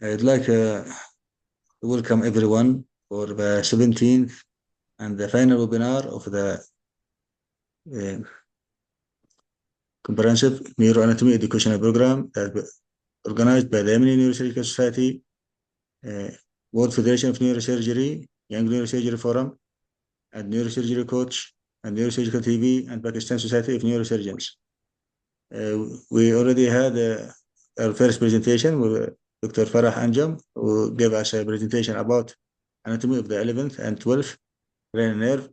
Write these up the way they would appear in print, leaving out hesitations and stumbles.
I'd like to welcome everyone for the 17th and the final webinar of the comprehensive neuroanatomy educational program that organized by the Yemeni Neurosurgical Society, World Federation of Neurosurgery, Young Neurosurgery Forum, and Neurosurgery Couch, and Neurosurgical TV, and Pakistan Society of Neurosurgeons. We already had our first presentation with Dr. Farah Anjam, who gave us a presentation about anatomy of the 11th and 12th cranial nerve,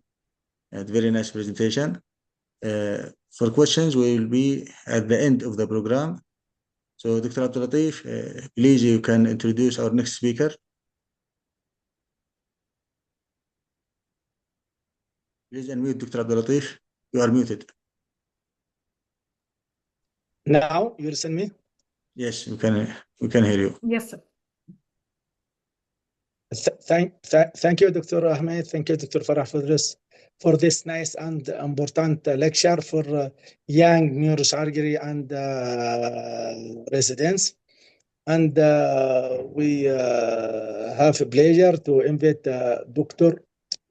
and very nice presentation. For questions, we will be at the end of the program. So, Dr. Abdul Latif, please, you can introduce our next speaker. Please unmute Dr. Abdul Latif. You are muted. Now, you listen me? Yes, we can hear you. Yes, sir. Thank you, Dr. Ahmed. Thank you, Dr. Farah, for this nice and important lecture for young neurosurgery and residents. And we have a pleasure to invite Dr.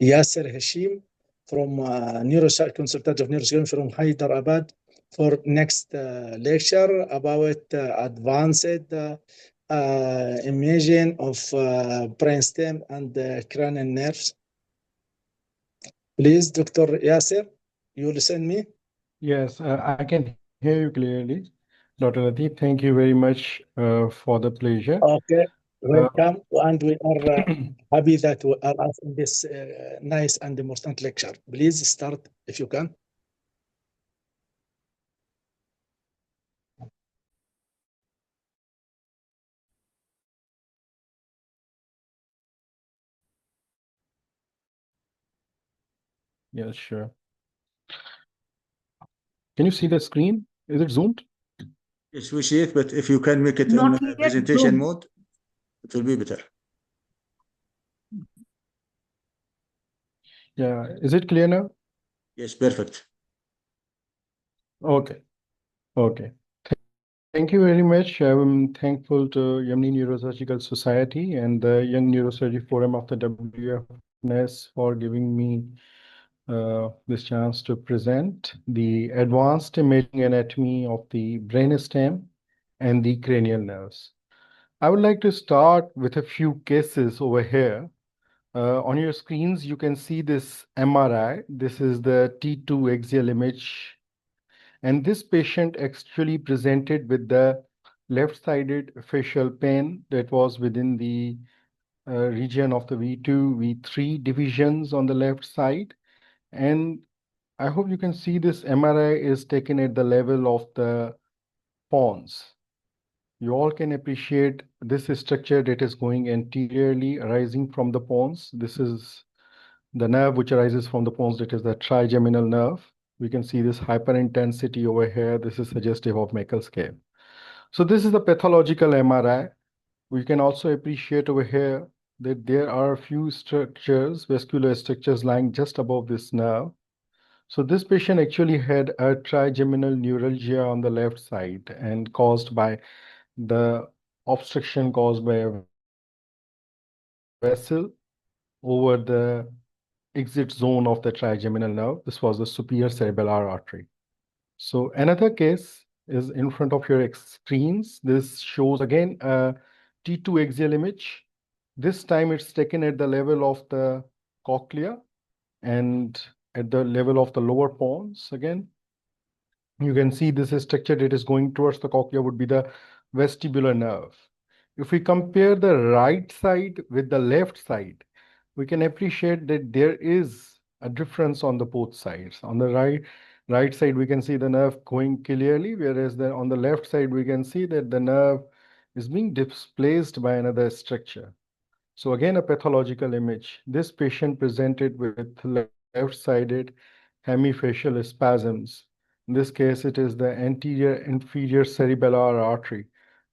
Yasir Hashim from Consultant of Neurosurgery from Hyderabad for next lecture about advanced imaging of brainstem and cranial nerves. Please, Dr. Yasir, you listen me? Yes, I can hear you clearly. Dr. Latif, thank you very much for the pleasure. Okay, welcome. And we are happy that we are in this nice and important lecture. Please start if you can. Yes, sure. Can you see the screen? Is it zoomed? Yes, we see it, but if you can make it Not on yet presentation zoomed. mode, it will be better. Yeah, is it clear now? Yes, perfect. Okay, okay. Thank you very much. I'm thankful to Yemeni Neurosurgical Society and the Young Neurosurgery Forum of the WFNS for giving me this chance to present the advanced imaging anatomy of the brainstem and the cranial nerves. I would like to start with a few cases over here. On your screens, you can see this MRI. This is the T2 axial image. And this patient actually presented with the left-sided facial pain that was within the region of the V2, V3 divisions on the left side. And I hope you can see this MRI is taken at the level of the pons. You all can appreciate this structure that is going anteriorly arising from the pons. This is the nerve which arises from the pons, that is the trigeminal nerve. We can see this hyperintensity over here. This is suggestive of Meckel's scale. So this is the pathological MRI. We can also appreciate over here that there are a few structures, vascular structures lying just above this nerve. So this patient actually had a trigeminal neuralgia on the left side and caused by the obstruction caused by a vessel over the exit zone of the trigeminal nerve. This was the superior cerebellar artery. So another case is in front of your screens. This shows again a T2 axial image. This time it's taken at the level of the cochlea and at the level of the lower pons again. You can see this structure that is going towards the cochlea would be the vestibular nerve. If we compare the right side with the left side, we can appreciate that there is a difference on the both sides. On the right side, we can see the nerve going clearly, whereas on the left side, we can see that the nerve is being displaced by another structure. So again, a pathological image. This patient presented with left-sided hemifacial spasms. In this case, it is the anterior inferior cerebellar artery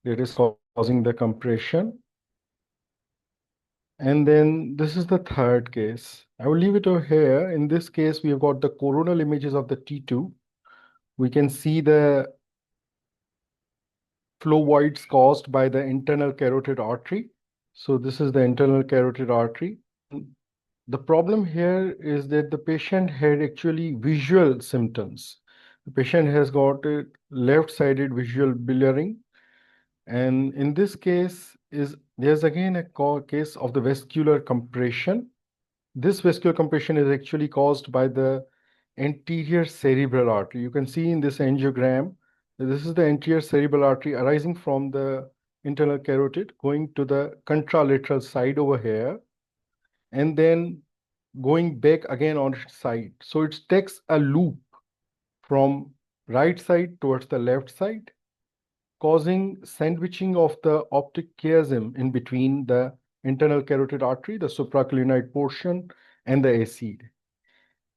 that is causing the compression. And then this is the third case. I will leave it over here. In this case, we have got the coronal images of the T2. We can see the flow voids caused by the internal carotid artery. So this is the internal carotid artery. The problem here is that the patient had actually visual symptoms. The patient has got a left-sided visual blurring. And in this case, there's again a case of the vascular compression. This vascular compression is actually caused by the anterior cerebral artery. You can see in this angiogram, this is the anterior cerebral artery arising from the internal carotid, going to the contralateral side over here, and then going back again on its side. So it takes a loop from right side towards the left side, causing sandwiching of the optic chiasm in between the internal carotid artery, the supraclinoid portion, and the acid.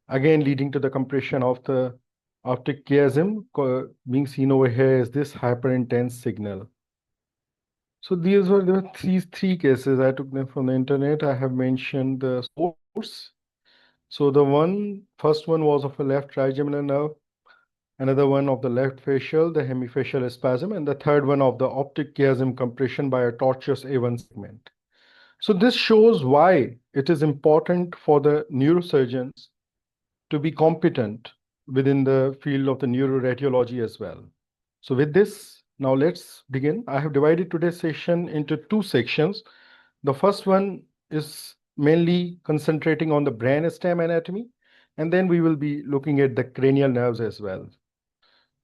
Again, leading to the compression of the optic chiasm, being seen over here as this hyperintense signal. So these were the three cases. I took them from the internet. I have mentioned the source. So the first one was of a left trigeminal nerve, another one of the left facial, the hemifacial spasm, and the third one of the optic chiasm compression by a tortuous A1 segment. So this shows why it is important for the neurosurgeons to be competent within the field of the neuroradiology as well. So with this, now let's begin. I have divided today's session into two sections. The first one is mainly concentrating on the brainstem anatomy, and then we will be looking at the cranial nerves as well.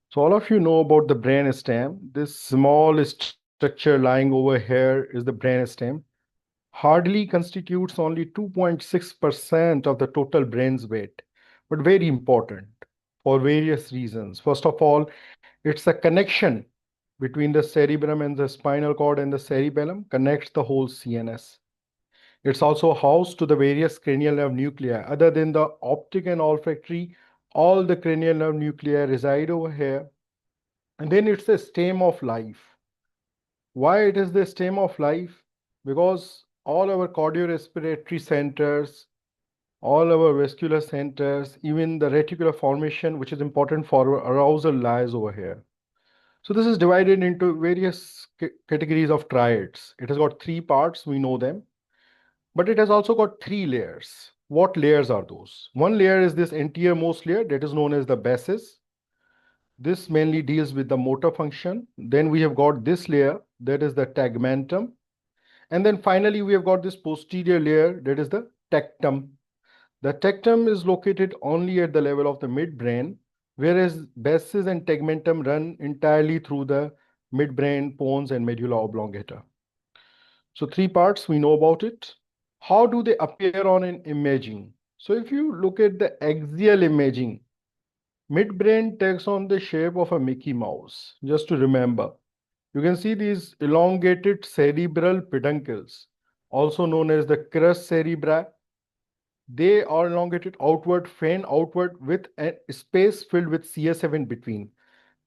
So all of you know about the brainstem. This small structure lying over here is the brainstem. Hardly constitutes only 2.6% of the total brain's weight, but very important for various reasons. First of all, it's a connection between the cerebrum and the spinal cord, and the cerebellum connects the whole CNS. It's also housed to the various cranial nerve nuclei. Other than the optic and olfactory, all the cranial nerve nuclei reside over here. And then it's the stem of life. Why it is the stem of life? Because all our cardiorespiratory centers, all our vascular centers, even the reticular formation, which is important for arousal, lies over here. So this is divided into various categories of triads. It has got three parts, we know them, but it has also got three layers. What layers are those? One layer is this anterior-most layer that is known as the basis. This mainly deals with the motor function. Then we have got this layer, that is the tegmentum. And then finally, we have got this posterior layer, that is the tectum. The tectum is located only at the level of the midbrain, whereas basis and tegmentum run entirely through the midbrain, pons, and medulla oblongata. So three parts, we know about it. How do they appear on an imaging? So if you look at the axial imaging, midbrain takes on the shape of a Mickey Mouse. Just to remember, you can see these elongated cerebral peduncles, also known as the crus cerebri. They are elongated outward, fan outward, with a space filled with CSF in between.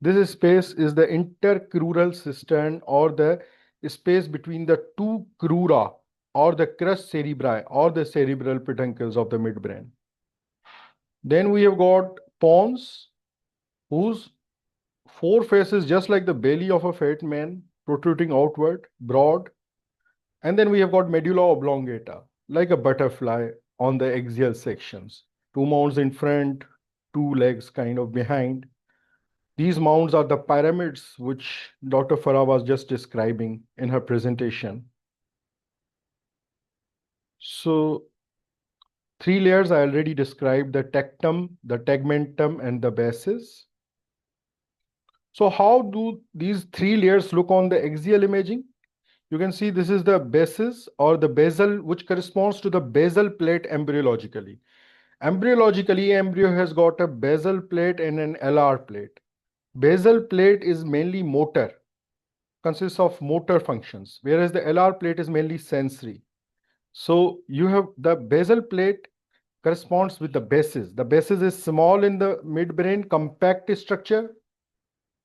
This space is the intercrural cistern, or the space between the two crura, or the crus cerebri, or the cerebral peduncles of the midbrain. Then we have got pons, whose four faces, just like the belly of a fat man, protruding outward, broad. And then we have got medulla oblongata, like a butterfly on the axial sections. Two mounds in front, two legs kind of behind. These mounds are the pyramids which Dr. Farah was just describing in her presentation. So three layers I already described: the tectum, the tegmentum, and the basis. So how do these three layers look on the axial imaging? You can see this is the basis, or the basal, which corresponds to the basal plate embryologically. Embryologically, embryo has got a basal plate and an LR plate. Basal plate is mainly motor, consists of motor functions, whereas the LR plate is mainly sensory. So you have the basal plate corresponds with the basis. The basis is small in the midbrain, compact structure.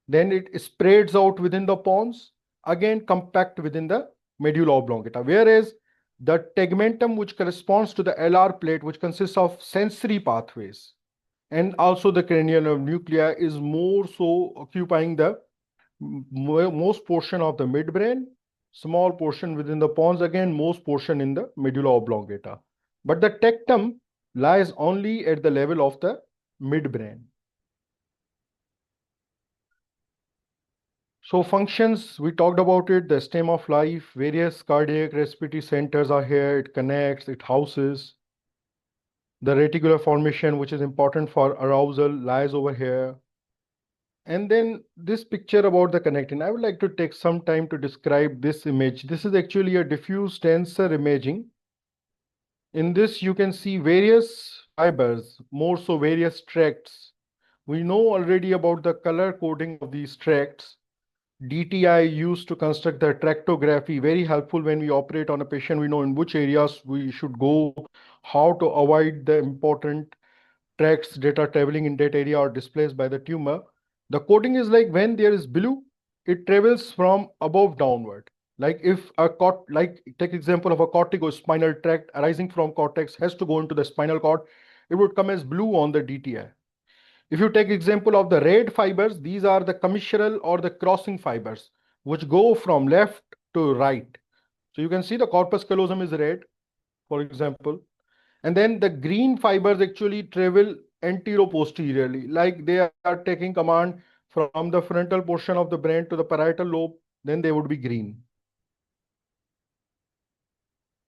Then it spreads out within the pons, again compact within the medulla oblongata. Whereas the tegmentum, which corresponds to the LR plate, which consists of sensory pathways, and also the cranial nerve nuclei, is more so occupying the most portion of the midbrain, small portion within the pons, again, most portion in the medulla oblongata. But the tectum lies only at the level of the midbrain. So functions, we talked about it, the stem of life, various cardiac respiratory centers are here, it connects, it houses. The reticular formation, which is important for arousal, lies over here. And then this picture about the connectin, I would like to take some time to describe this image. This is actually a diffuse tensor imaging. In this, you can see various fibers, more so various tracts. We know already about the color coding of these tracts. DTI used to construct the tractography, very helpful when we operate on a patient. We know in which areas we should go, how to avoid the important tracts that are traveling in that area or displaced by the tumor. The coding is like when there is blue, it travels from above downward. Like if take example of a corticospinal tract arising from cortex has to go into the spinal cord, it would come as blue on the DTI. If you take example of the red fibers, these are the commissural or the crossing fibers, which go from left to right. So you can see the corpus callosum is red, for example. And then the green fibers actually travel anteroposteriorly, like they are taking command from the frontal portion of the brain to the parietal lobe, then they would be green.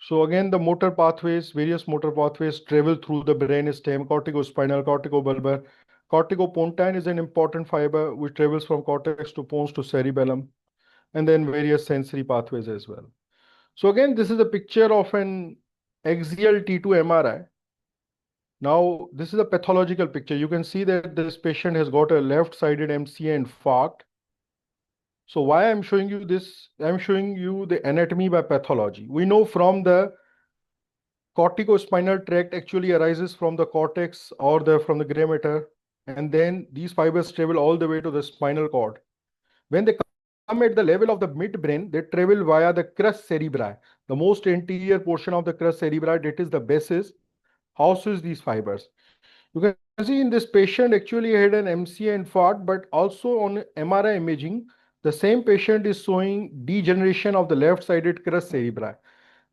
So again, the motor pathways, various motor pathways travel through the brain stem, corticospinal, corticobulbar. Corticopontine is an important fiber which travels from cortex to pons to cerebellum, and then various sensory pathways as well. So again, this is a picture of an axial T2 MRI. Now, this is a pathological picture. You can see that this patient has got a left-sided MCA infarct. So why I'm showing you this? I'm showing you the anatomy by pathology. We know from the corticospinal tract actually arises from the cortex or from the gray matter, and then these fibers travel all the way to the spinal cord. When they come at the level of the midbrain, they travel via the crus cerebri, the most anterior portion of the crus cerebri, that is the basis, houses these fibers. You can see in this patient actually had an MCA infarct, but also on MRI imaging, the same patient is showing degeneration of the left-sided crus cerebri.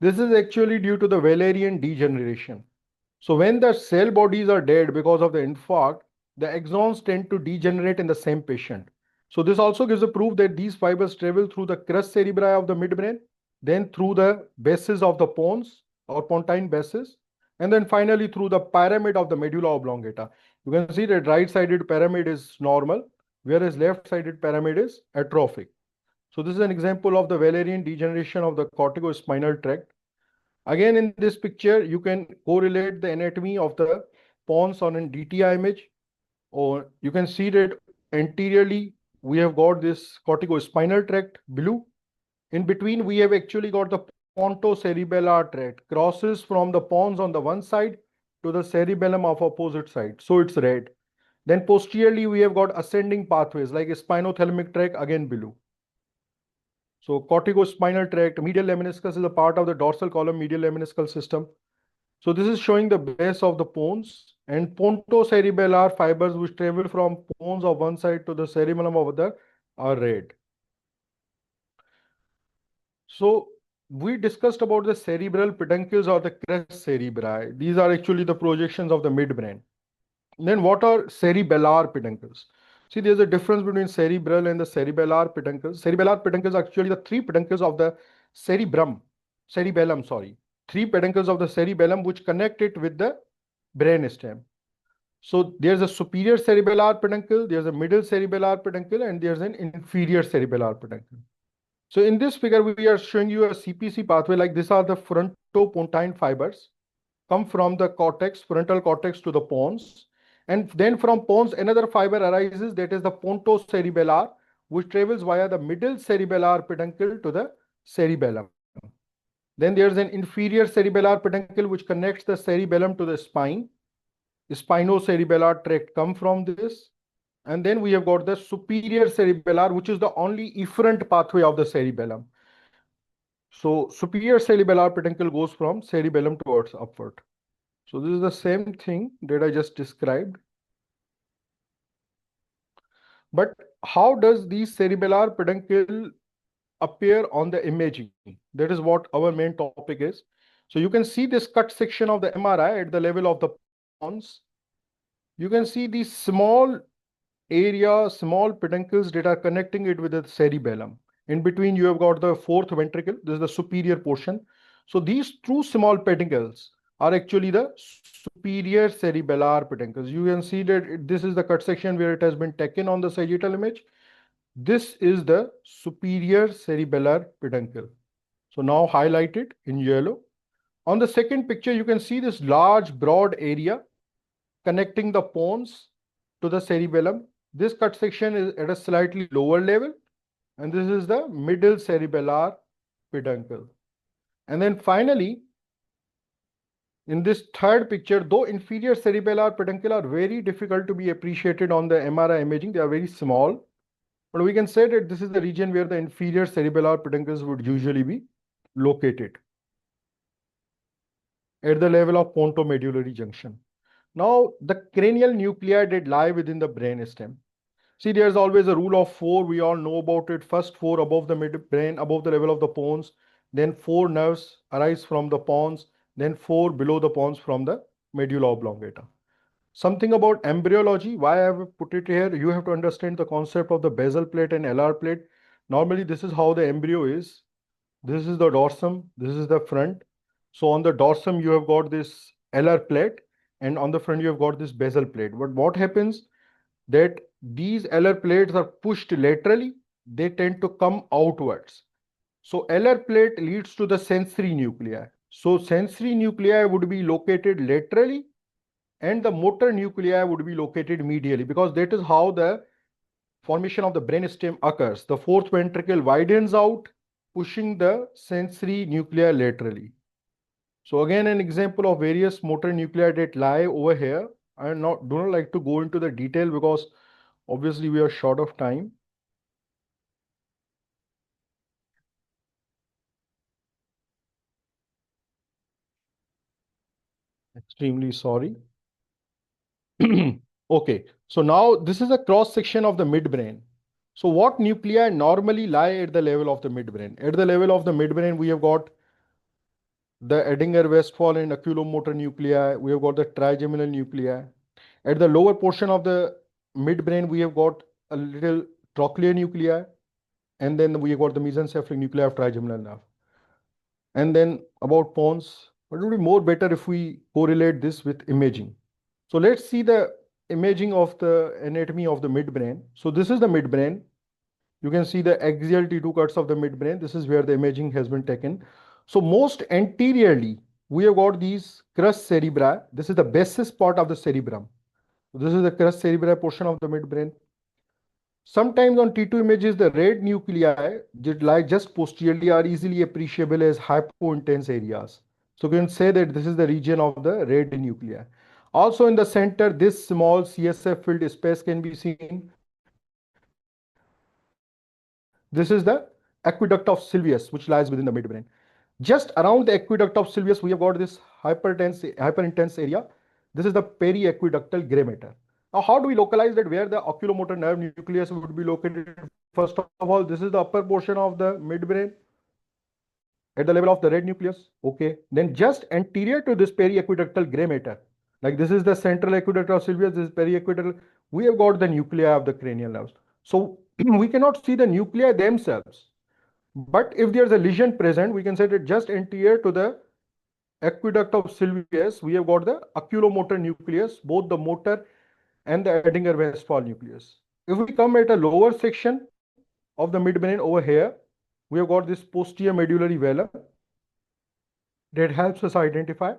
This is actually due to the Wallerian degeneration. So when the cell bodies are dead because of the infarct, the axons tend to degenerate in the same patient. So this also gives a proof that these fibers travel through the crus cerebri of the midbrain, then through the bases of the pons or pontine bases, and then finally through the pyramid of the medulla oblongata. You can see that right-sided pyramid is normal, whereas left-sided pyramid is atrophic. So this is an example of the Wallerian degeneration of the corticospinal tract. Again, in this picture, you can correlate the anatomy of the pons on a DTI image, or you can see that anteriorly, we have got this corticospinal tract blue. In between, we have actually got the pontocerebellar tract, crosses from the pons on the one side to the cerebellum of opposite side. So it's red. Then posteriorly, we have got ascending pathways like a spinothalamic tract, again blue. So corticospinal tract, medial lemniscus is a part of the dorsal column medial lemniscal system. So this is showing the base of the pons, and pontocerebellar fibers which travel from pons of one side to the cerebellum of other are red. So we discussed about the cerebral peduncles or the crus cerebri. These are actually the projections of the midbrain. Then what are cerebellar peduncles? See, there's a difference between cerebral and the cerebellar peduncles. Cerebellar peduncles are actually the three peduncles of the cerebellum, three peduncles of the cerebellum which connect it with the brain stem. So there's a superior cerebellar peduncle, there's a middle cerebellar peduncle, and there's an inferior cerebellar peduncle. So in this figure, we are showing you a CPC pathway, like these are the frontopontine fibers, come from the cortex, frontal cortex to the pons. And then from pons, another fiber arises, that is the pontocerebellar, which travels via the middle cerebellar peduncle to the cerebellum. Then there's an inferior cerebellar peduncle, which connects the cerebellum to the spine. The spinocerebellar tract come from this. And then we have got the superior cerebellar, which is the only efferent pathway of the cerebellum. So superior cerebellar peduncle goes from cerebellum towards upward. So this is the same thing that I just described. But how does these cerebellar peduncle appear on the imaging? That is what our main topic is. So you can see this cut section of the MRI at the level of the pons. You can see these small small peduncles that are connecting it with the cerebellum. In between, you have got the fourth ventricle. This is the superior portion. So these two small peduncles are actually the superior cerebellar peduncles. You can see that this is the cut section where it has been taken on the sagittal image. This is the superior cerebellar peduncle. So now highlighted in yellow. On the second picture, you can see this large broad area connecting the pons to the cerebellum. This cut section is at a slightly lower level, and this is the middle cerebellar peduncle. And then finally, in this third picture, though inferior cerebellar peduncle are very difficult to be appreciated on the MRI imaging, they are very small, but we can say that this is the region where the inferior cerebellar peduncles would usually be located at the level of pontomedullary junction. Now, the cranial nuclei that lie within the brainstem. See, there's always a rule of 4. We all know about it. First 4 above the midbrain, above the level of the pons. Then 4 nerves arise from the pons. Then 4 below the pons from the medulla oblongata. Something about embryology, why I have put it here, you have to understand the concept of the basal plate and alar plate. Normally, this is how the embryo is. This is the dorsum. This is the front. So on the dorsum, you have got this alar plate, and on the front, you have got this basal plate. But what happens that these alar plates are pushed laterally, they tend to come outwards. So alar plate leads to the sensory nuclei. So sensory nuclei would be located laterally, and the motor nuclei would be located medially, because that is how the formation of the brainstem occurs. The fourth ventricle widens out, pushing the sensory nuclei laterally. So again, an example of various motor nuclei that lie over here. I do not like to go into the detail because obviously we are short of time. Extremely sorry. Okay, so now this is a cross section of the midbrain. So what nuclei normally lie at the level of the midbrain? At the level of the midbrain, we have got the Edinger-Westphal and oculomotor nuclei. We have got the trigeminal nuclei. At the lower portion of the midbrain, we have got a little trochlear nuclei, and then we have got the mesencephalic nuclei of trigeminal nerve. And then about pons, but it would be more better if we correlate this with imaging. So let's see the imaging of the anatomy of the midbrain. So this is the midbrain. You can see the axial T2 cuts of the midbrain. This is where the imaging has been taken. So most anteriorly, we have got these crus cerebri. This is the basis part of the cerebrum. This is the crus cerebri portion of the midbrain. Sometimes on T2 images, the red nuclei that lie just posteriorly are easily appreciable as hypointense areas. So we can say that this is the region of the red nuclei. Also in the center, this small CSF filled space can be seen. This is the aqueduct of Sylvius, which lies within the midbrain. Just around the aqueduct of Sylvius, we have got this hyperintense area. This is the periaqueductal gray matter. Now, how do we localize that where the oculomotor nerve nucleus would be located? First of all, this is the upper portion of the midbrain at the level of the red nucleus. Okay. Then just anterior to this periaqueductal gray matter, like this is the central aqueduct of Sylvius, this is periaqueducal, we have got the nuclei of the cranial nerves. So we cannot see the nuclei themselves. But if there's a lesion present, we can say that just anterior to the aqueduct of Sylvius, we have got the oculomotor nucleus, both the motor and the Edinger-Westphal nucleus. If we come at a lower section of the midbrain over here, we have got this posterior medullary vellum that helps us identify.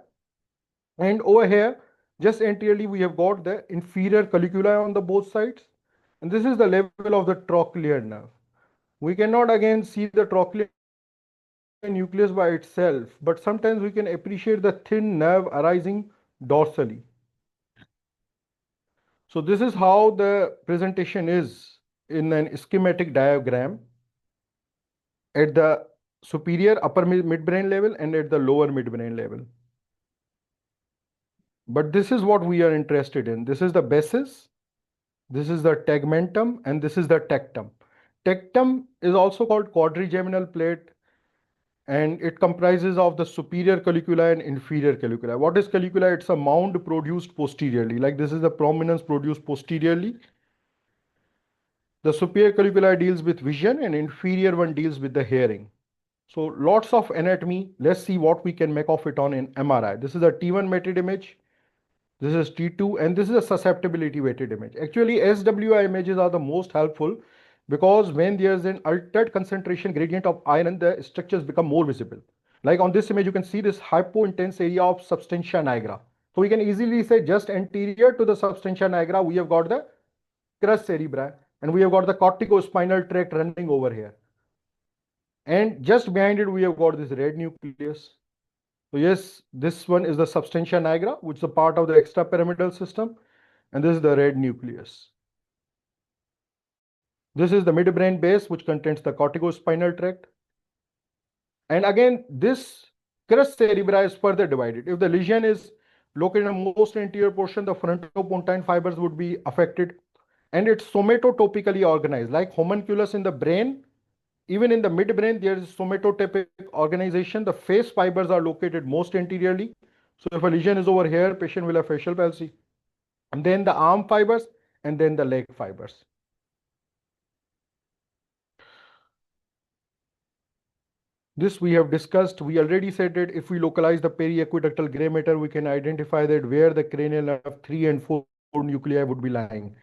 And over here, just anteriorly, we have got the inferior colliculi on the both sides. And this is the level of the trochlear nerve. We cannot again see the trochlear nucleus by itself, but sometimes we can appreciate the thin nerve arising dorsally. So this is how the presentation is in an schematic diagram at the superior upper midbrain level and at the lower midbrain level. But this is what we are interested in. This is the basis. This is the tegmentum and this is the tectum. Tectum is also called quadrigeminal plate, and it comprises of the superior colliculi and inferior colliculi. What is colliculi? It's a mound produced posteriorly. Like this is the prominence produced posteriorly. The superior colliculi deals with vision and inferior one deals with the hearing. So lots of anatomy. Let's see what we can make of it on an MRI. This is a T1 weighted image. This is T2, and this is a susceptibility weighted image. Actually, SWI images are the most helpful because when there's an altered concentration gradient of iron, the structures become more visible. Like on this image, you can see this hypointense area of substantia nigra. So we can easily say just anterior to the substantia nigra, we have got the crus cerebri, and we have got the corticospinal tract running over here. And just behind it, we have got this red nucleus. So yes, this one is the substantia nigra, which is a part of the extrapyramidal system, and this is the red nucleus. This is the midbrain base, which contains the corticospinal tract. And again, this crus cerebri is further divided. If the lesion is located in the most anterior portion, the frontopontine fibers would be affected, and it's somatotopically organized, like homunculus in the brain. Even in the midbrain, there is somatotypic organization. The face fibers are located most anteriorly. So if a lesion is over here, patient will have facial palsy. And then the arm fibers, and then the leg fibers. This we have discussed. We already said that if we localize the periaqueductal gray matter, we can identify that where the cranial nerve 3 and 4 nuclei would be lying.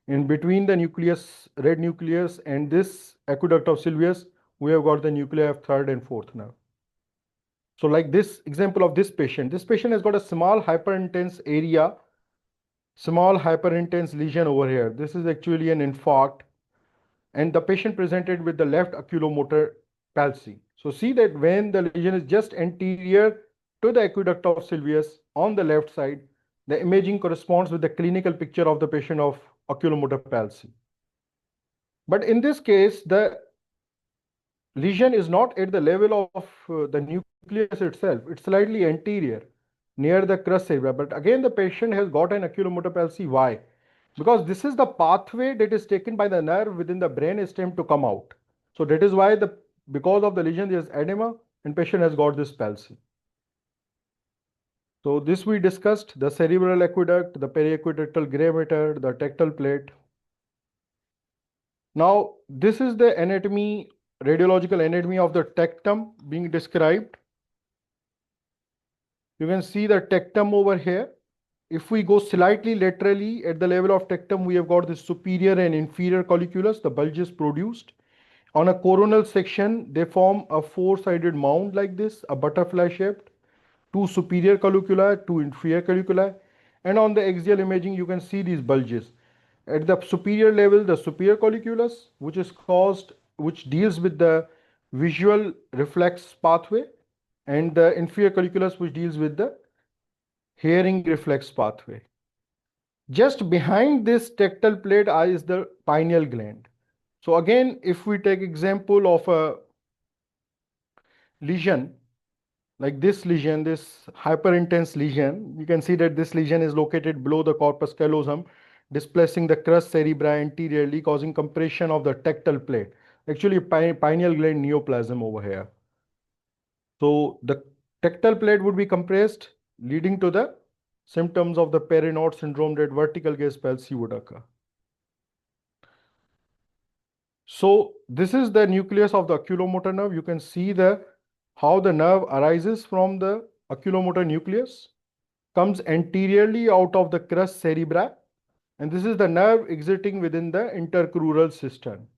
In between the nucleus, red nucleus, and this aqueduct of Sylvius, we have got the nuclei of 3rd and 4th nerve. So like this example of this patient has got a small hyperintense area, small hyperintense lesion over here. This is actually an infarct, and the patient presented with the left oculomotor palsy. So see that when the lesion is just anterior to the aqueduct of Sylvius on the left side, the imaging corresponds with the clinical picture of the patient of oculomotor palsy. But in this case, the lesion is not at the level of the nucleus itself. It's slightly anterior, near the crus cerebri. But again, the patient has got an oculomotor palsy. Why? Because this is the pathway that is taken by the nerve within the brainstem to come out. So that is why because of the lesion, there is edema, and patient has got this palsy. So this we discussed: the cerebral aqueduct, the periaqueductal gray matter, the tectal plate. Now this is the anatomy, radiological anatomy of the tectum being described. You can see the tectum over here. If we go slightly laterally at the level of tectum, we have got the superior and inferior colliculus, the bulges produced. On a coronal section, they form a 4-sided mound like this, a butterfly shaped, 2 superior colliculi, 2 inferior colliculi. And on the axial imaging, you can see these bulges. At the superior level, the superior colliculus, which deals with the visual reflex pathway, and the inferior colliculus, which deals with the hearing reflex pathway. Just behind this tectal plate is the pineal gland. So again, if we take example of a lesion, like this lesion, this hyperintense lesion, you can see that this lesion is located below the corpus callosum, displacing the crus cerebri anteriorly, causing compression of the tectal plate. Actually, pineal gland neoplasm over here. So the tectal plate would be compressed, leading to the symptoms of the Perinaud syndrome, that vertical gaze palsy would occur. So this is the nucleus of the oculomotor nerve. You can see how the nerve arises from the oculomotor nucleus, comes anteriorly out of the crus cerebri, and this is the nerve exiting within the intercrural cistern.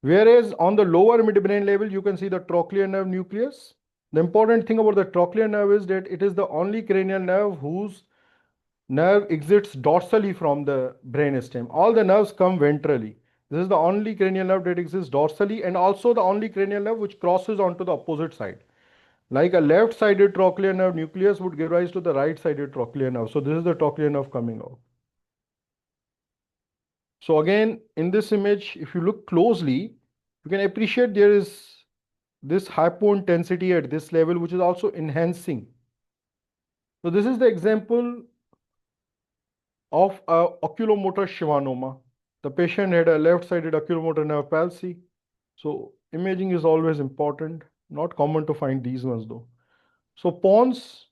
Whereas on the lower midbrain level, you can see the trochlear nerve nucleus. The important thing about the trochlear nerve is that it is the only cranial nerve whose nerve exits dorsally from the brainstem. All the nerves come ventrally. This is the only cranial nerve that exists dorsally, and also the only cranial nerve which crosses onto the opposite side. Like a left-sided trochlear nerve nucleus would give rise to the right-sided trochlear nerve. So this is the trochlear nerve coming out. So again, in this image, if you look closely, you can appreciate there is this hypointensity at this level, which is also enhancing. So this is the example of oculomotor schwannoma. The patient had a left-sided oculomotor nerve palsy. So imaging is always important. Not common to find these ones though. So pons,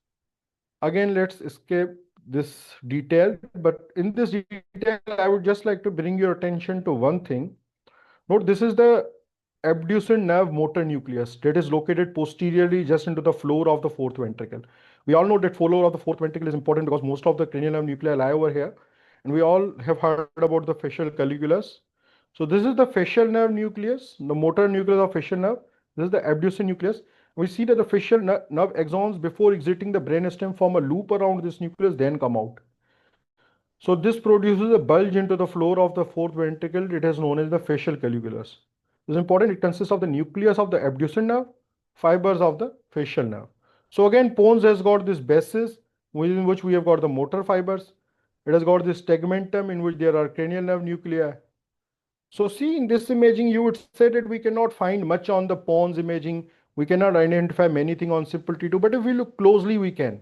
again, let's escape this detail. But in this detail, I would just like to bring your attention to one thing. Note, this is the abducent nerve motor nucleus that is located posteriorly just into the floor of the fourth ventricle. We all know that floor of the fourth ventricle is important because most of the cranial nerve nuclei lie over here. And we all have heard about the facial colliculus. So this is the facial nerve nucleus, the motor nucleus of facial nerve. This is the abducent nucleus. We see that the facial nerve axons before exiting the brainstem form a loop around this nucleus, then come out. So this produces a bulge into the floor of the fourth ventricle. It is known as the facial colliculus. This is important. It consists of the nucleus of the abducent nerve, fibers of the facial nerve. So again, pons has got this basis within which we have got the motor fibers. It has got this tegmentum in which there are cranial nerve nuclei. So see, in this imaging, you would say that we cannot find much on the pons imaging. We cannot identify many things on simple T2, but if we look closely, we can.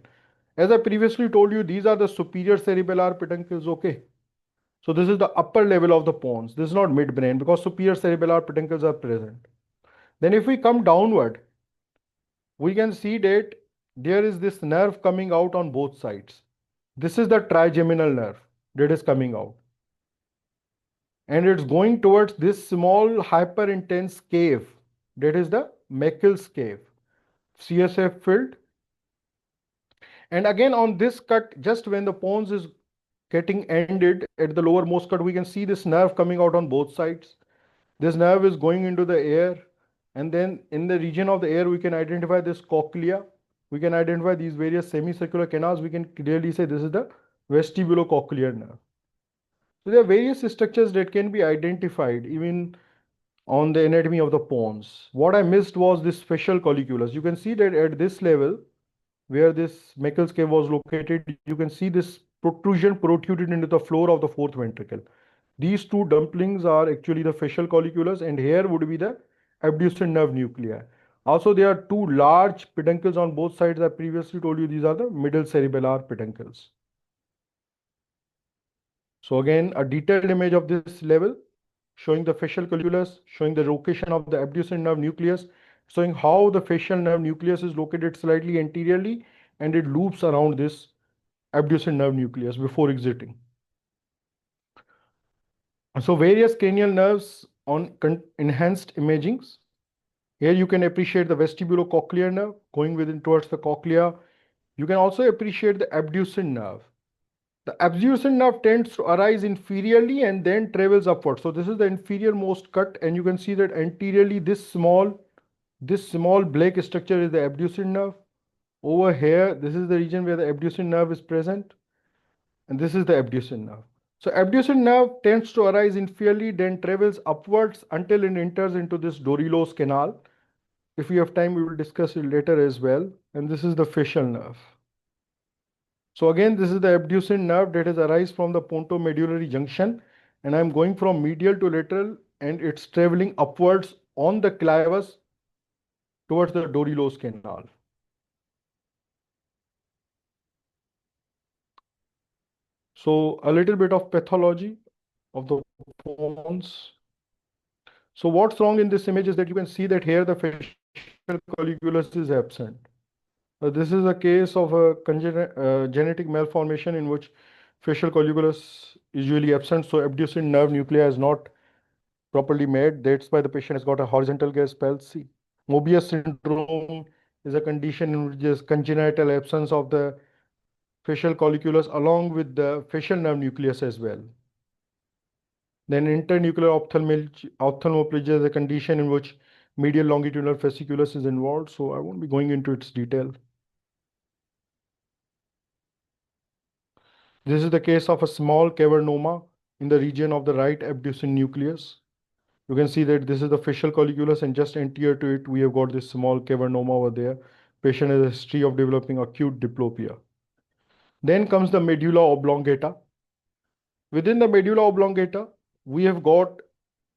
As I previously told you, these are the superior cerebellar peduncles, okay? So this is the upper level of the pons. This is not midbrain because superior cerebellar peduncles are present. Then if we come downward, we can see that there is this nerve coming out on both sides. This is the trigeminal nerve that is coming out. And it's going towards this small hyperintense cave. That is the Meckel's cave. CSF filled. And again on this cut, just when the pons is getting ended at the lowermost cut, we can see this nerve coming out on both sides. This nerve is going into the air. And then in the region of the air, we can identify this cochlea. We can identify these various semicircular canals. We can clearly say this is the vestibulocochlear nerve. So there are various structures that can be identified even on the anatomy of the pons. What I missed was this facial colliculus. You can see that at this level, where this Meckel's cave was located, you can see this protrusion protruded into the floor of the fourth ventricle. These two dumplings are actually the facial colliculus, and here would be the abducent nerve nuclei. Also, there are two large peduncles on both sides. I previously told you these are the middle cerebellar peduncles. So again, a detailed image of this level, showing the facial colliculus, showing the location of the abducent nerve nucleus, showing how the facial nerve nucleus is located slightly anteriorly, and it loops around this abducent nerve nucleus before exiting. So various cranial nerves on enhanced imagings. Here you can appreciate the vestibulocochlear nerve going within towards the cochlea. You can also appreciate the abducent nerve. The abducent nerve tends to arise inferiorly and then travels upward. So this is the inferior most cut, and you can see that anteriorly this small black structure is the abducent nerve. Over here, this is the region where the abducent nerve is present, and this is the abducent nerve. So abducent nerve tends to arise inferiorly, then travels upwards until it enters into this Dorillo's canal. If we have time, we will discuss it later as well. And this is the facial nerve. So again, this is the abducent nerve that has arise from the pontomedullary junction, and I'm going from medial to lateral, and it's traveling upwards on the clivus towards the Dorillo's canal. So a little bit of pathology of the pons. So what's wrong in this image is that you can see that here the facial colliculus is absent. This is a case of a genetic malformation in which facial colliculus is usually absent. So abducent nerve nuclei is not properly made. That's why the patient has got a horizontal gaze palsy. Mobius syndrome is a condition in which there's congenital absence of the facial colliculus along with the facial nerve nucleus as well. Then internuclear ophthalmoplegia is a condition in which medial longitudinal fasciculus is involved. So I won't be going into its detail. This is the case of a small cavernoma in the region of the right abducent nucleus. You can see that this is the facial colliculus, and just anterior to it, we have got this small cavernoma over there. Patient has a history of developing acute diplopia. Then comes the medulla oblongata. Within the medulla oblongata, we have got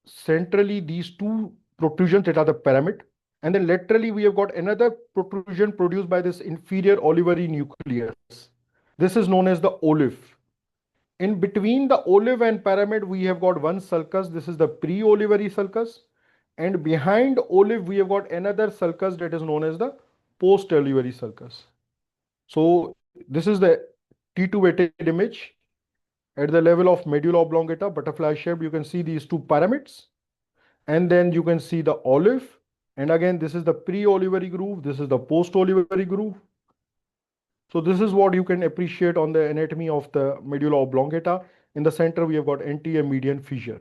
centrally these two protrusions that are the pyramid, and then laterally we have got another protrusion produced by this inferior olivary nucleus. This is known as the olive. In between the olive and pyramid, we have got one sulcus. This is the pre-olivary sulcus. And behind olive, we have got another sulcus that is known as the post-olivary sulcus. So this is the T2 weighted image. At the level of medulla oblongata, butterfly shape, you can see these two pyramids. And then you can see the olive. And again, this is the pre-olivary groove. This is the post-olivary groove. So this is what you can appreciate on the anatomy of the medulla oblongata. In the center, we have got anterior median fissure.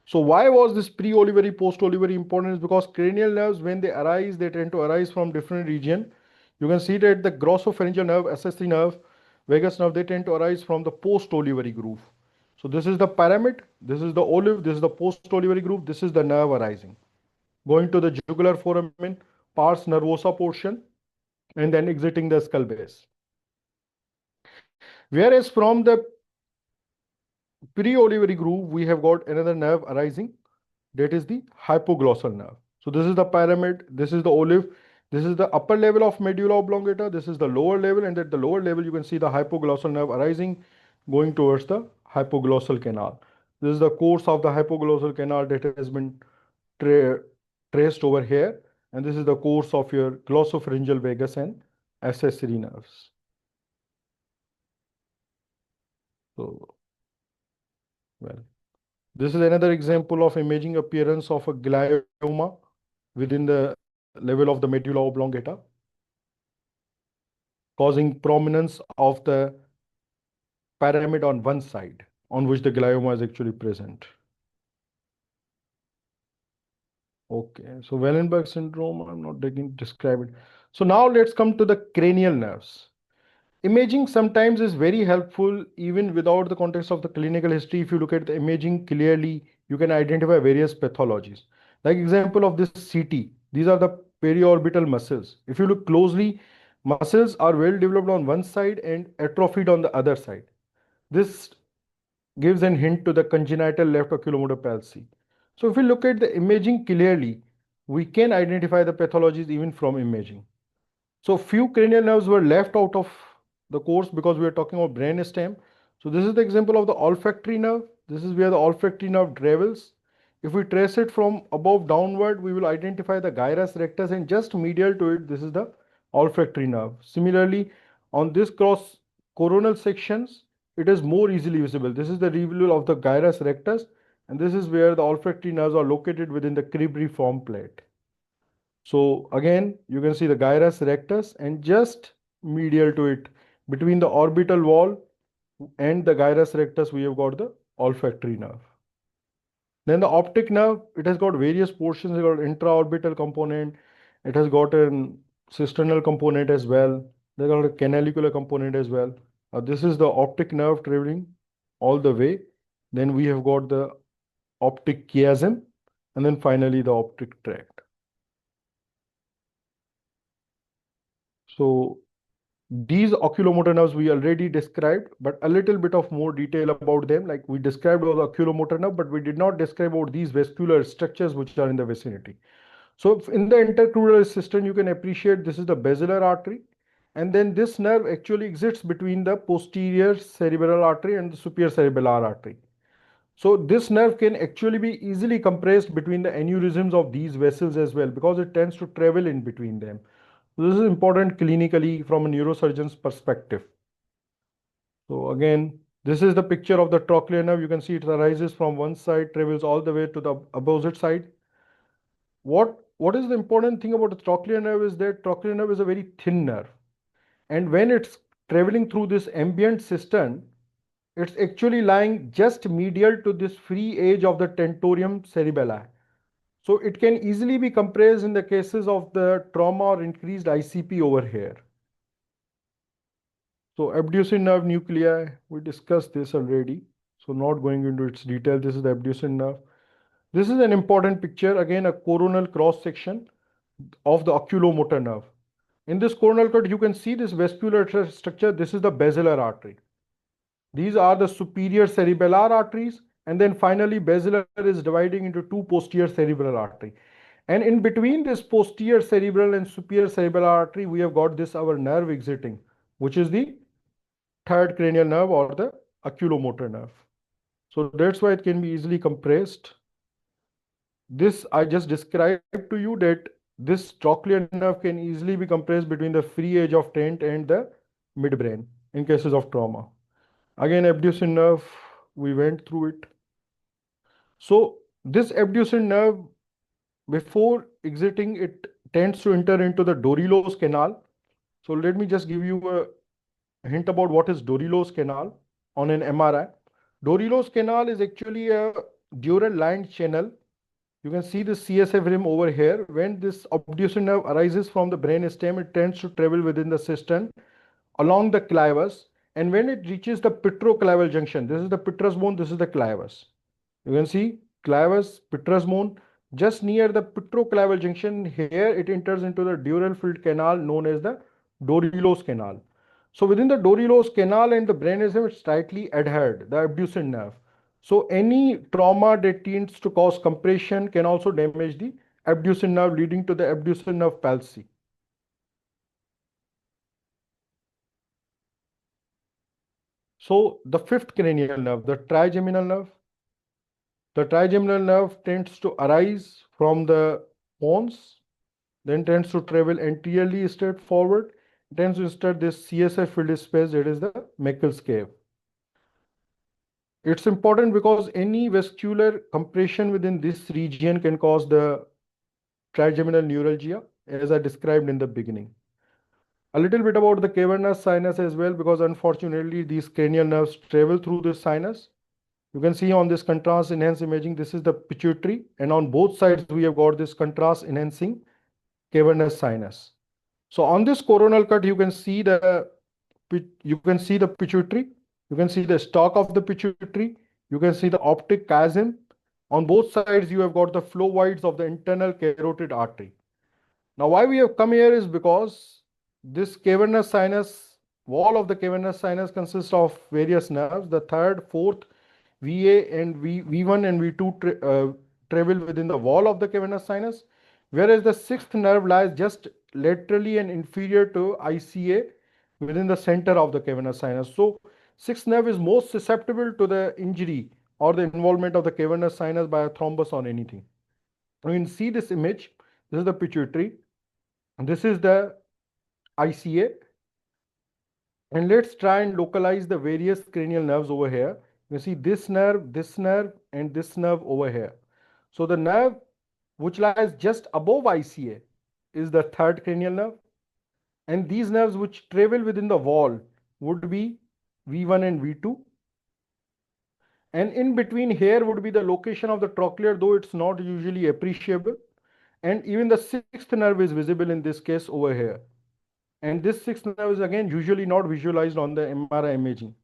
So why was this pre-olivary, post-olivary important? Is because cranial nerves, when they arise, they tend to arise from different region. You can see that the glossopharyngeal nerve, accessory nerve, vagus nerve, they tend to arise from the post-olivary groove. So this is the pyramid, this is the olive, this is the post-olivary groove, this is the nerve arising. Going to the jugular foramen, pars nervosa portion, and then exiting the skull base. Whereas from the pre-olivary groove, we have got another nerve arising, that is the hypoglossal nerve. So this is the pyramid, this is the olive, this is the upper level of medulla oblongata, this is the lower level, and at the lower level you can see the hypoglossal nerve arising, going towards the hypoglossal canal. This is the course of the hypoglossal canal that has been traced over here, and this is the course of your glossopharyngeal vagus and accessory nerves. So, well, this is another example of imaging appearance of a glioma within the level of the medulla oblongata, causing prominence of the pyramid on one side on which the glioma is actually present. Okay, so Wallenberg syndrome, I'm not describe it. So now let's come to the cranial nerves. Imaging sometimes is very helpful even without the context of the clinical history. If you look at the imaging clearly, you can identify various pathologies. Like example of this CT, these are the periorbital muscles. If you look closely, muscles are well developed on one side and atrophied on the other side. This gives a hint to the congenital left oculomotor palsy. So if we look at the imaging clearly, we can identify the pathologies even from imaging. So few cranial nerves were left out of the course because we are talking about brainstem. So this is the example of the olfactory nerve. This is where the olfactory nerve travels. If we trace it from above downward, we will identify the gyrus rectus, and just medial to it, this is the olfactory nerve. Similarly, on this cross coronal sections, it is more easily visible. This is the reveal of the gyrus rectus, and this is where the olfactory nerves are located within the cribriform plate. So again, you can see the gyrus rectus, and just medial to it, between the orbital wall and the gyrus rectus, we have got the olfactory nerve. Then the optic nerve, it has got various portions. It has got intraorbital component. It has got a cisternal component as well. They got a canalicular component as well. This is the optic nerve traveling all the way. Then we have got the optic chiasm, and then finally the optic tract. So these oculomotor nerves we already described, but a little bit of more detail about them. Like we described all the oculomotor nerve, but we did not describe about these vascular structures which are in the vicinity. So in the intercrural system, you can appreciate this is the basilar artery. And then this nerve actually exists between the posterior cerebral artery and the superior cerebellar artery. So this nerve can actually be easily compressed between the aneurysms of these vessels as well, because it tends to travel in between them. So this is important clinically from a neurosurgeon's perspective. So again, this is the picture of the trochlear nerve. You can see it arises from one side, travels all the way to the opposite side. What is the important thing about the trochlear nerve is that trochlear nerve is a very thin nerve. And when it's traveling through this ambient system, it's actually lying just medial to this free edge of the tentorium cerebelli. So it can easily be compressed in the cases of the trauma or increased ICP over here. So abducens nerve nuclei, we discussed this already. So not going into its detail, this is the abducens nerve. This is an important picture, again a coronal cross section of the oculomotor nerve. In this coronal cut, you can see this vascular structure. This is the basilar artery. These are the superior cerebellar arteries, and then finally basilar is dividing into two posterior cerebral artery. And in between this posterior cerebral and superior cerebellar artery, we have got this our nerve exiting, which is the third cranial nerve or the oculomotor nerve. So that's why it can be easily compressed. This I just described to you that this trochlear nerve can easily be compressed between the free edge of tent and the midbrain in cases of trauma. Again, abducent nerve, we went through it. So this abducent nerve, before exiting, it tends to enter into the Dorillo's canal. So let me just give you a hint about what is Dorillo's canal on an MRI. Dorillo's canal is actually a dural lined channel. You can see the CSF rim over here. When this abducent nerve arises from the brainstem, it tends to travel within the system along the clivus. And when it reaches the petroclival junction, this is the petrous bone, this is the clivus. You can see clivus, petrous bone. Just near the petroclival junction, here it enters into the dural filled canal known as the Dorillo's canal. So within the Dorillo's canal and the brainstem, it's tightly adhered, the abducent nerve. So any trauma that tends to cause compression can also damage the abducent nerve, leading to the abducent nerve palsy. So the fifth cranial nerve, the trigeminal nerve. The trigeminal nerve tends to arise from the pons, then tends to travel anteriorly straight forward, tends to start this CSF filled space, that is the Meckel's cave. It's important because any vascular compression within this region can cause the trigeminal neuralgia, as I described in the beginning. A little bit about the cavernous sinus as well, because unfortunately these cranial nerves travel through this sinus. You can see on this contrast enhanced imaging, this is the pituitary, and on both sides we have got this contrast enhancing cavernous sinus. So on this coronal cut, you can see the pituitary, you can see the stalk of the pituitary, you can see the optic chiasm. On both sides, you have got the flow voids of the internal carotid artery. Now, why we have come here is because this cavernous sinus, wall of the cavernous sinus consists of various nerves. The third, fourth, VA and V1 and V2 travel within the wall of the cavernous sinus, whereas the sixth nerve lies just laterally and inferior to ICA within the center of the cavernous sinus. So sixth nerve is most susceptible to the injury or the involvement of the cavernous sinus by a thrombus or anything. You can see this image. This is the pituitary. This is the ICA. And let's try and localize the various cranial nerves over here. You see this nerve, and this nerve over here. So the nerve which lies just above ICA is the third cranial nerve. And these nerves which travel within the wall would be V1 and V2. And in between here would be the location of the trochlear, though it's not usually appreciable. And even the sixth nerve is visible in this case over here. And this sixth nerve is again usually not visualized on the MRI imaging.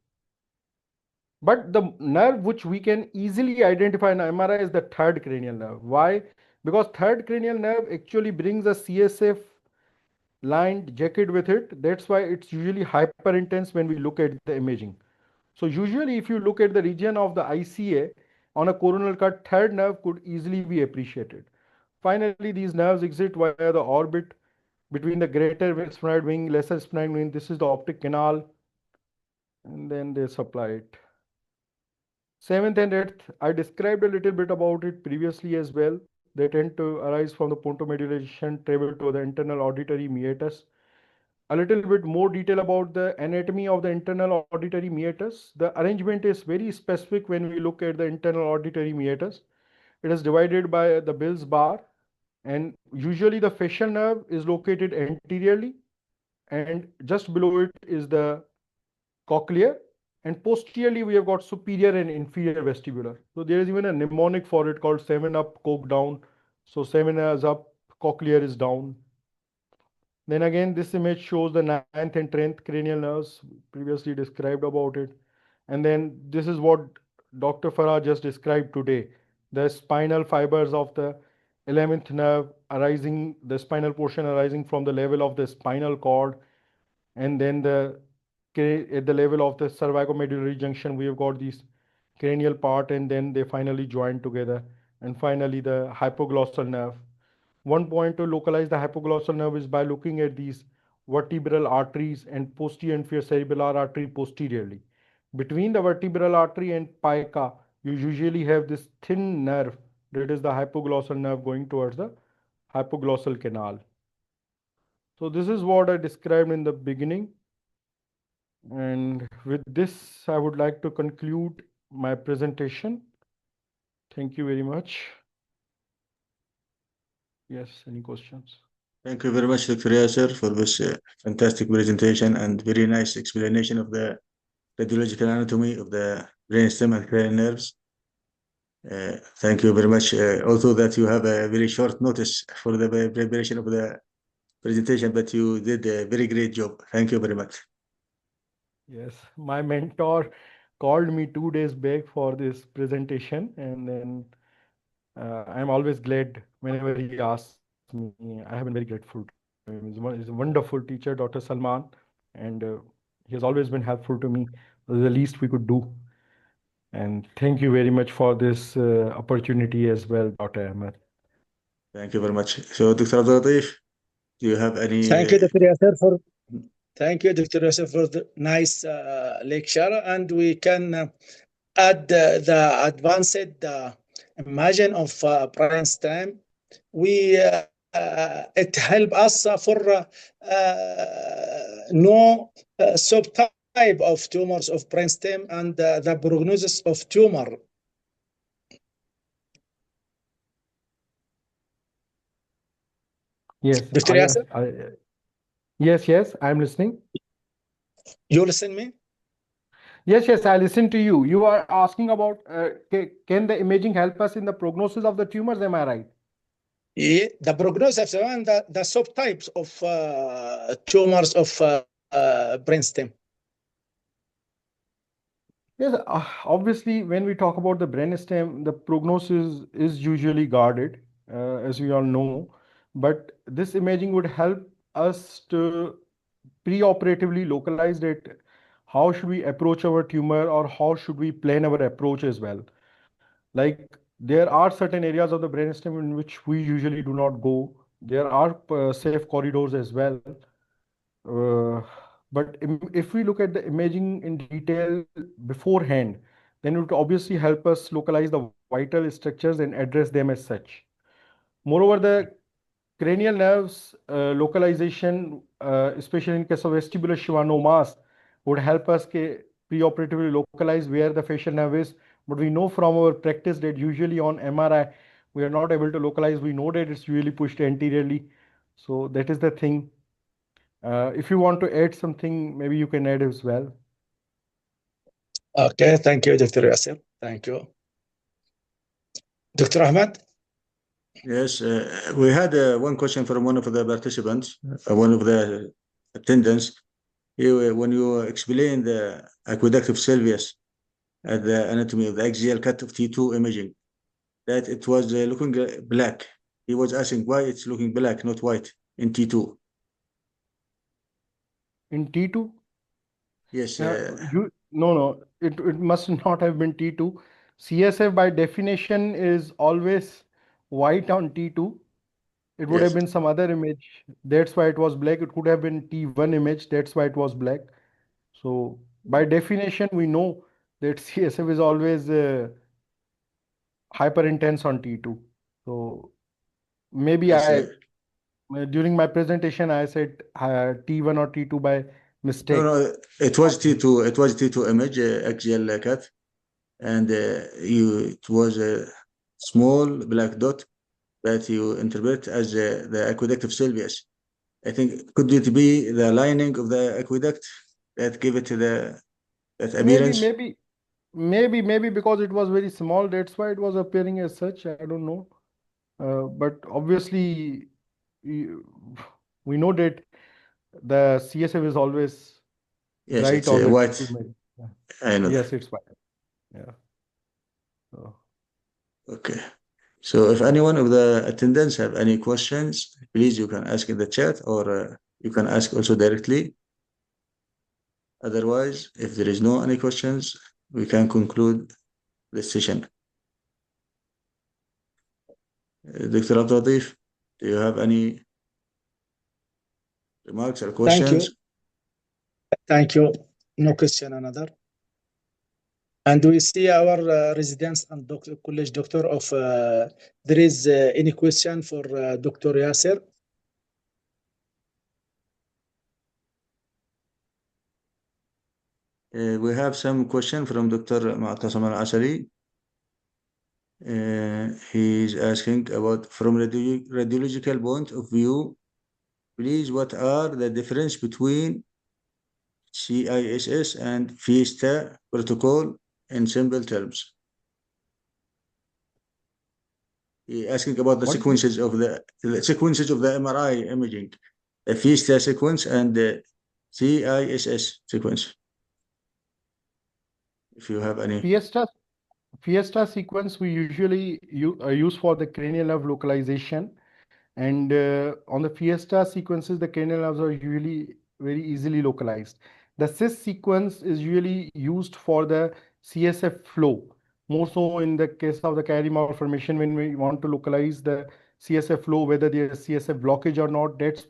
But the nerve which we can easily identify in MRI is the third cranial nerve. Why? Because third cranial nerve actually brings a CSF lined jacket with it. That's why it's usually hyper intense when we look at the imaging. So usually if you look at the region of the ICA on a coronal cut, third nerve could easily be appreciated. Finally, these nerves exit via the orbit between the greater sphenoid wing, lesser sphenoid wing. This is the optic canal, and then they supply it. Seventh and eighth, I described a little bit about it previously as well. They tend to arise from the pontomedullation, travel to the internal auditory meatus. A little bit more detail about the anatomy of the internal auditory meatus. The arrangement is very specific when we look at the internal auditory meatus. It is divided by the Bill's bar, and usually the facial nerve is located anteriorly, and just below it is the cochlear, and posteriorly we have got superior and inferior vestibular. So there is even a mnemonic for it called 7 up, coke down. So 7 is up, cochlear is down. Then again, this image shows the 9th and 10th cranial nerves, previously described about it. And then this is what Dr. Farah just described today. The spinal fibers of the 11th nerve arising, the spinal portion arising from the level of the spinal cord. And then at the level of the cervicomedullary junction, we have got these cranial part, and then they finally join together. And finally, the hypoglossal nerve. One point to localize the hypoglossal nerve is by looking at these vertebral arteries and posterior inferior cerebellar artery posteriorly. between the vertebral artery and pica, you usually have this thin nerve that is the hypoglossal nerve going towards the hypoglossal canal. So this is what I described in the beginning. And with this, I would like to conclude my presentation. Thank you very much. Yes, any questions? Thank you very much, Dr. Yasir, for this fantastic presentation and very nice explanation of the radiological anatomy of the brainstem and cranial nerves. Thank you very much. Also, that you have a very short notice for the preparation of the presentation, but you did a very great job. Thank you very much. Yes, my mentor called me 2 days back for this presentation, and then I'm always glad whenever he asks me. I have been very grateful to him. He's a wonderful teacher, Dr. Salman, and he has always been helpful to me. It was the least we could do. And thank you very much for this opportunity as well, Dr. Ahmed. Thank you very much. So, Dr. Abdul Latif, do you have any? Thank you, Dr. Yasir, Thank you, Dr. Yasir, for the nice lecture. And we can add the advanced imagine of brainstem. It help us for know subtype of tumors of brainstem and the prognosis of tumor. Yes, Dr. Yasir? Yes, I'm listening. You listen me? Yes, I listen to you. You are asking about can the imaging help us in the prognosis of the tumors? Am I right? Yeah, the prognosis and the subtypes of tumors of brainstem. Yes, obviously, when we talk about the brainstem, the prognosis is usually guarded, as we all know. But this imaging would help us to preoperatively localize it. How should we approach our tumor, or how should we plan our approach as well? Like there are certain areas of the brainstem in which we usually do not go. There are safe corridors as well. But if we look at the imaging in detail beforehand, then it would obviously help us localize the vital structures and address them as such. Moreover, the cranial nerves localization, especially in case of vestibular schwannomas, would help us preoperatively localize where the facial nerve is. But we know from our practice that usually on MRI, we are not able to localize. We know that it's usually pushed anteriorly. So that is the thing. If you want to add something, maybe you can add as well. Okay, thank you, Dr. Yasir. Thank you. Dr. Ahmed? Yes, we had one question from one of the participants, one of the attendants. When you explained the aqueductive sylvius at the anatomy of the axial cut of T2 imaging, that it was looking black. He was asking why it's looking black, not white, in T2. In T2? Yes. No, it must not have been T2. CSF by definition is always white on T2. It would have been some other image. That's why it was black. It could have been T1 image. That's why it was black. So by definition, we know that CSF is always hyper intense on T2. So maybe during my presentation, I said T1 or T2 by mistake. No, it was T2. It was T2 image, axial cut, and it was a small black dot that you interpret as the aqueductive sylvius. I think could it be the lining of the aqueduct that give it that appearance? Maybe because it was very small, that's why it was appearing as such. I don't know. But obviously, we know that the CSF is always yes, bright it's on the white. T2. I know. Yes, it's white. Yeah. Okay. So if anyone of the attendants have any questions, please you can ask in the chat, or you can ask also directly. Otherwise, if there is no any questions, we can conclude this session. Dr. Abdul Latif, do you have any remarks or questions? Thank you. No question, another. And we see our residents and college doctor of there is any question for Dr. Yasir? We have some question from Dr. Mu'tasam Al-Asali. He's asking about from radiological point of view, please, what are the difference between CISS and Fiesta protocol in simple terms? He asking about the sequences of the MRI imaging, the Fiesta sequence and the CISS sequence. If you have any. Fiesta sequence we usually use for the cranial nerve localization, and on the Fiesta sequences the cranial nerves are usually very easily localized. The CIS sequence is usually used for the CSF flow, more so in the case of the cavity malformation when we want to localize the CSF flow, whether there is CSF blockage or not. That's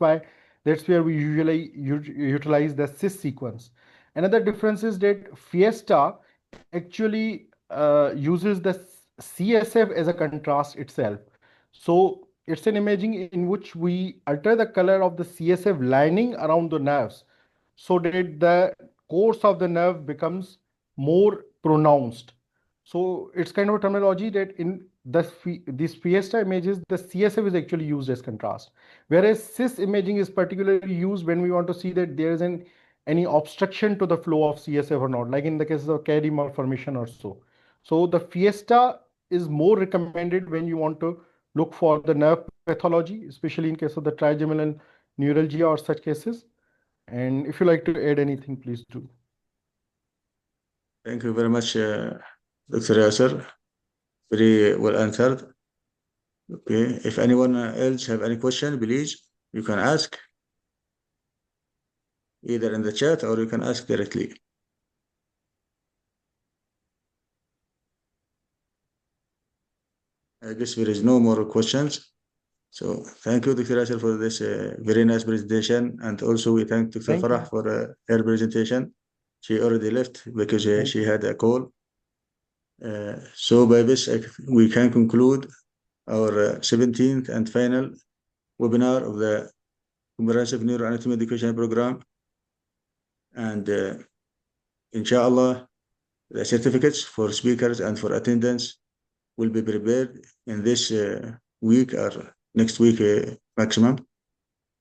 where we usually utilize the CIS sequence. Another difference is that Fiesta actually uses the CSF as a contrast itself. So it's an imaging in which we alter the color of the CSF lining around the nerves so that the course of the nerve becomes more pronounced. So it's kind of a terminology that in these Fiesta images, the CSF is actually used as contrast. Whereas CIS imaging is particularly used when we want to see that there is any obstruction to the flow of CSF or not, like in the case of cavity malformation or so. So the Fiesta is more recommended when you want to look for the nerve pathology, especially in case of the trigeminal neuralgia or such cases. And if you like to add anything, please do. Thank you very much, Dr. Yasir. Very well answered. Okay, if anyone else have any question, please, you can ask either in the chat or you can ask directly. I guess there is no more questions. So thank you, Dr. Yasir, for this very nice presentation. And also we thank Dr. Farah for her presentation. She already left because she had a call. So by this, we can conclude our 17th and final webinar of the Comprehensive Neuroanatomy Education Program. And inshallah, the certificates for speakers and for attendance will be prepared in this week or next week maximum.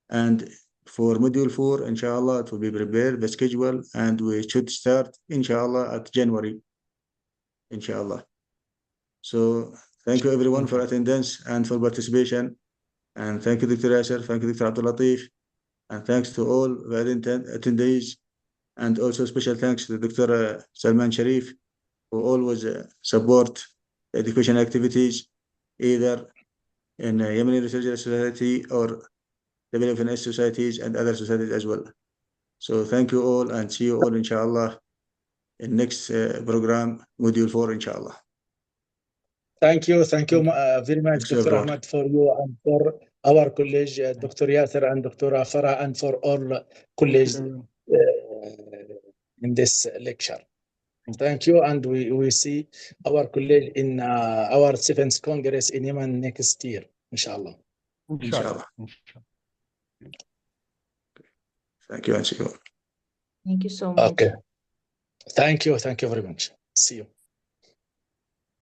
And for module 4, inshallah, it will be prepared, the schedule, and we should start, inshallah, at January, inshallah. So thank you everyone for attendance and for participation. And thank you, Dr. Yasir, thank you, Dr. Abdul Latif, and thanks to all the attendees. And also special thanks to Dr. Salman Sharif, who always support education activities, either in Yemeni Neurosurgical Society or WFNS societies and other societies as well. So thank you all and see you all, inshallah, in next program, module 4, inshallah. Thank you very much, Dr. Ahmed, for you and for our college, Dr. Yasir and Dr. Farah, and for all colleagues in this lecture. Thank you, and we see our college in our 7th Congress in Yemen next year, inshallah. Inshallah. Thank you, and see you. Thank you so much. Okay. Thank you very much. See you.